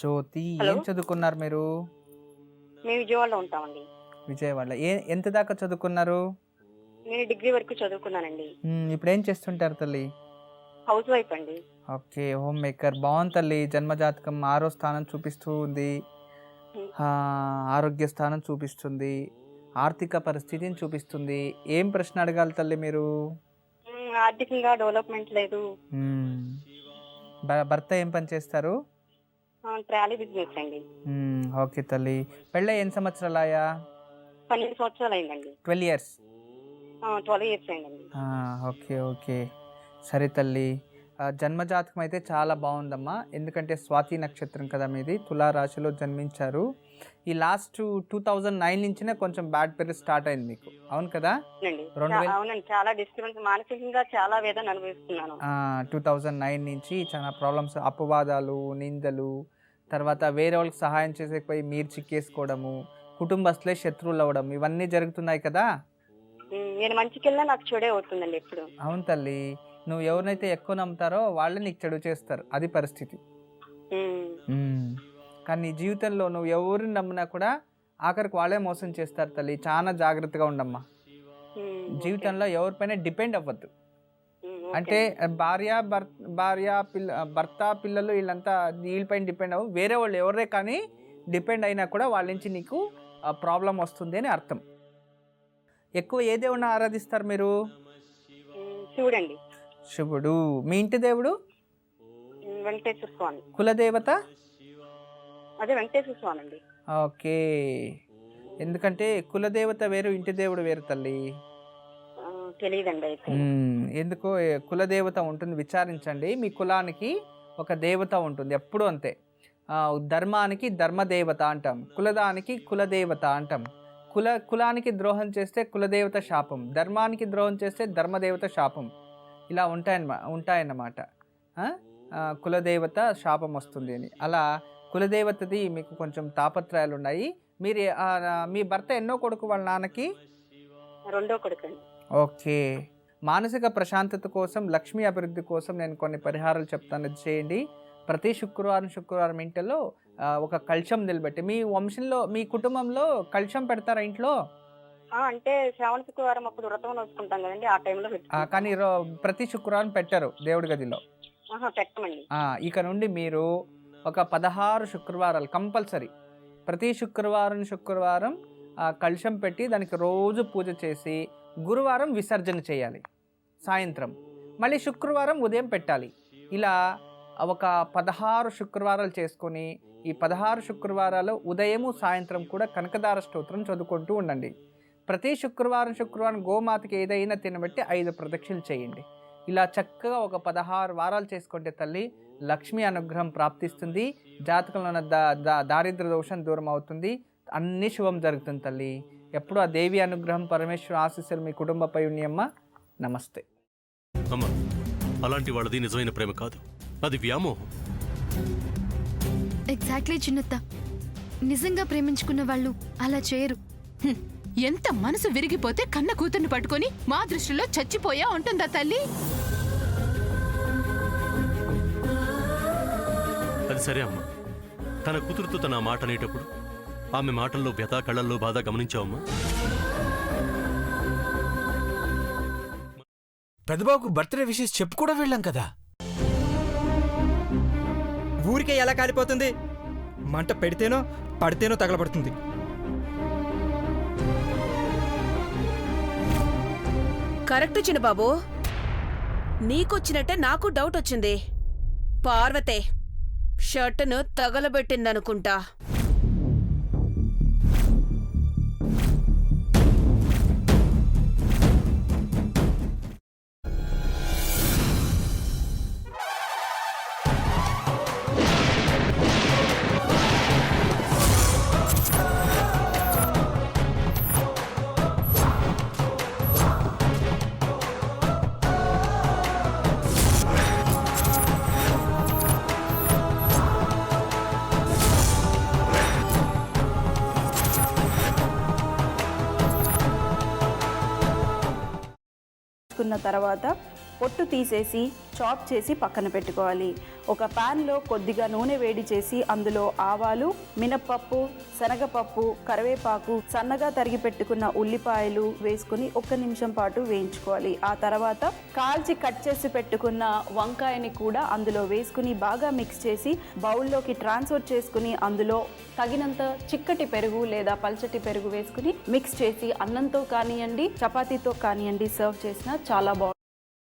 జ్యోతి, hello. ఏం చదువుకున్నారు మీరు? మేము విజయవాడలో ఉంటామండి. విజయవాడలో. ఎంత దాకా చదువుకున్నారు? నేను డిగ్రీ వరకు చదువుకున్నానండి. ఇప్పుడు ఏం చేస్తుంటారు తల్లి? హౌస్ వైఫ్ అండి. Okay, home maker. బాగుంది తల్లి. జన్మజాతకం 6వ స్థానం చూపిస్తూ ఉంది. హ్మ్. ఆరోగ్య స్థానం చూపిస్తుంది. ఆర్థిక పరిస్థితిని చూపిస్తుంది. ఏం ప్రశ్న అడగాలి తల్లి మీరు? ఆర్థికంగా డెవలప్మెంట్ లేదు. మ్మ్. భర్త ఏం పని చేస్తారు? ట్రాలీ బిజినెస్ అండి. ఓకే తల్లి. పెళ్ళై ఎన్ని సంవత్సరాలయా? 12 సంవత్సరాలు అయిందండి. 12 ఇయర్స్. 12 ఇయర్స్ అయిందండి. Okay okay. సరే తల్లి. జన్మజాతకం అయితే చాలా బాగుందమ్మా. ఎందుకంటే స్వాతి నక్షత్రం కదా మీది, తులారాశిలో జన్మించారు. ఈ లాస్ట్ 2009 నుంచినే కొంచెం బ్యాడ్ పీరియడ్ స్టార్ట్ అయింది మీకు, అవును కదా? అవునండి, చాలా డిస్టర్బెన్స్, మానసికంగా చాలా వేదన అనుభవిస్తున్నాను. 2009 నుంచి చాలా ప్రాబ్లమ్స్, అపవాదాలు, నిందలు, తర్వాత వేరే వాళ్ళకి సహాయం చేసేకపోయి మీరు చిక్కేసుకోవడము, కుటుంబస్తులే శత్రువులు అవ్వడం, ఇవన్నీ జరుగుతున్నాయి కదా. నేను మంచికెళ్ళినా నాకు చెడే అవుతుందండి ఎప్పుడు. అవును తల్లి, నువ్వు ఎవరినైతే ఎక్కువ నమ్ముతారో వాళ్ళే నీకు చెడు చేస్తారు, అది పరిస్థితి. కానీ నీ జీవితంలో నువ్వు ఎవరిని నమ్మినా కూడా ఆఖరికి వాళ్ళే మోసం చేస్తారు తల్లి. చాలా జాగ్రత్తగా ఉండమ్మా. జీవితంలో ఎవరిపైన డిపెండ్ అవ్వద్దు. అంటే భర్త పిల్లలు వీళ్ళంతా వీళ్ళపైన డిపెండ్ అవ్వ, వేరే వాళ్ళు ఎవరే కానీ డిపెండ్ అయినా కూడా వాళ్ళ నుంచి నీకు ప్రాబ్లం వస్తుంది అని అర్థం. ఎక్కువ ఏ దేవుడిని ఆరాధిస్తారు మీరు? శివుడండి. శివుడు. మీ ఇంటి దేవుడు? వెంకటేశ్వర స్వామి. కులదేవత? అదే వెంకటేశ్వర స్వామి అండి. ఓకే. ఎందుకంటే కులదేవత వేరు, ఇంటి దేవుడు వేరు తల్లి. తెలియదండి అయితే. ఎందుకో కులదేవత ఉంటుంది, విచారించండి. మీ కులానికి ఒక దేవత ఉంటుంది, ఎప్పుడు అంతే. ధర్మానికి ధర్మదేవత అంటాం, కులదానికి కులదేవత అంటాం. కులానికి ద్రోహం చేస్తే కులదేవత శాపం, ధర్మానికి ద్రోహం చేస్తే ధర్మదేవత శాపం. ఇలా ఉంటాయన్నమాట. కులదేవత శాపం వస్తుంది అని. అలా కులదేవతది మీకు కొంచెం తాపత్రయాలు ఉన్నాయి. మీరు మీ భర్త ఎన్నో కొడుకు వాళ్ళ నాన్నకి? రెండో కొడుకు. ఓకే. మానసిక ప్రశాంతత కోసం, లక్ష్మీ అభివృద్ధి కోసం నేను కొన్ని పరిహారాలు చెప్తాను, అది చేయండి. ప్రతి శుక్రవారం ఇంట్లో ఒక కలశం నిలబెట్టి, మీ వంశంలో మీ కుటుంబంలో కలశం పెడతారా ఇంట్లో? అంటే శ్రావణ శుక్రవారం అప్పుడు వ్రతం నోచుకుంటాం కదండి, ఆ టైంలో కానీ ప్రతి శుక్రవారం పెట్టారు దేవుడి గదిలో? పెట్టమండి. ఇక నుండి మీరు ఒక 16 శుక్రవారాలు కంపల్సరీ, ప్రతి శుక్రవారం కలశం పెట్టి దానికి రోజు పూజ చేసి గురువారం విసర్జన చేయాలి సాయంత్రం, మళ్ళీ శుక్రవారం ఉదయం పెట్టాలి. ఇలా ఒక 16 శుక్రవారాలు చేసుకొని, ఈ 16 శుక్రవారాలు ఉదయము సాయంత్రం కూడా కనకదార స్తోత్రం చదువుకుంటూ ఉండండి. ప్రతి శుక్రవారం గోమాతకి ఏదైనా తినబెట్టి 5 ప్రదక్షిణలు చేయండి. ఇలా చక్కగా ఒక 16 వారాలు చేసుకుంటే తల్లి లక్ష్మీ అనుగ్రహం ప్రాప్తిస్తుంది. జాతకంలో ఉన్న దారిద్ర్య దోషం దూరం అవుతుంది. అన్ని శుభం జరుగుతుంది తల్లి. ఎప్పుడు ఆ దేవి అనుగ్రహం, పరమేశ్వర ఆశీస్సులు మీ కుటుంబపై ఉన్నాయమ్మా. నమస్తే అమ్మా. అలాంటి వాళ్ళది నిజమైన ప్రేమ కాదు, అది వ్యామోహం. ఎగ్జాక్ట్లీ చిన్నత్త, నిజంగా ప్రేమించుకున్న వాళ్ళు అలా చేయరు. ఎంత మనసు విరిగిపోతే కన్న కూతుర్ని పట్టుకొని మా దృష్టిలో చచ్చిపోయా ఉంటుందా తల్లి? అది సరే అమ్మా, తన కూతురుతో తన మాట అనేటప్పుడు ఆమె మాటల్లో వ్యథ, కళ్ళల్లో బాధ గమనించావమ్మా? పెద్దబాబుకు బర్త్డే విషెస్ చెప్పు కూడా వెళ్ళాం కదా. ఊరికే ఎలా కాలిపోతుంది? మంట పెడితేనో పడితేనో తగలబడుతుంది. కరెక్ట్ చిన్నబాబు, నీకొచ్చినట్టే నాకు డౌట్ వచ్చింది. పార్వతే షర్టును తగలబెట్టిందనుకుంటా. తర్వాత పొట్టు తీసేసి చాప్ చేసి పక్కన పెట్టుకోవాలి. ఒక ప్యాన్లో కొద్దిగా నూనె వేడి చేసి అందులో ఆవాలు, మినప్పప్పు, శనగపప్పు, కరివేపాకు, సన్నగా తరిగి పెట్టుకున్న ఉల్లిపాయలు వేసుకుని 1 నిమిషం పాటు వేయించుకోవాలి. ఆ తర్వాత కాల్చి కట్ చేసి పెట్టుకున్న వంకాయని కూడా అందులో వేసుకుని బాగా మిక్స్ చేసి బౌల్లోకి ట్రాన్స్ఫర్ చేసుకుని అందులో తగినంత చిక్కటి పెరుగు లేదా పల్చటి పెరుగు వేసుకుని మిక్స్ చేసి అన్నంతో కానివ్వండి, చపాతీతో కానివ్వండి సర్వ్ చేసినా చాలా బాగుంటుంది.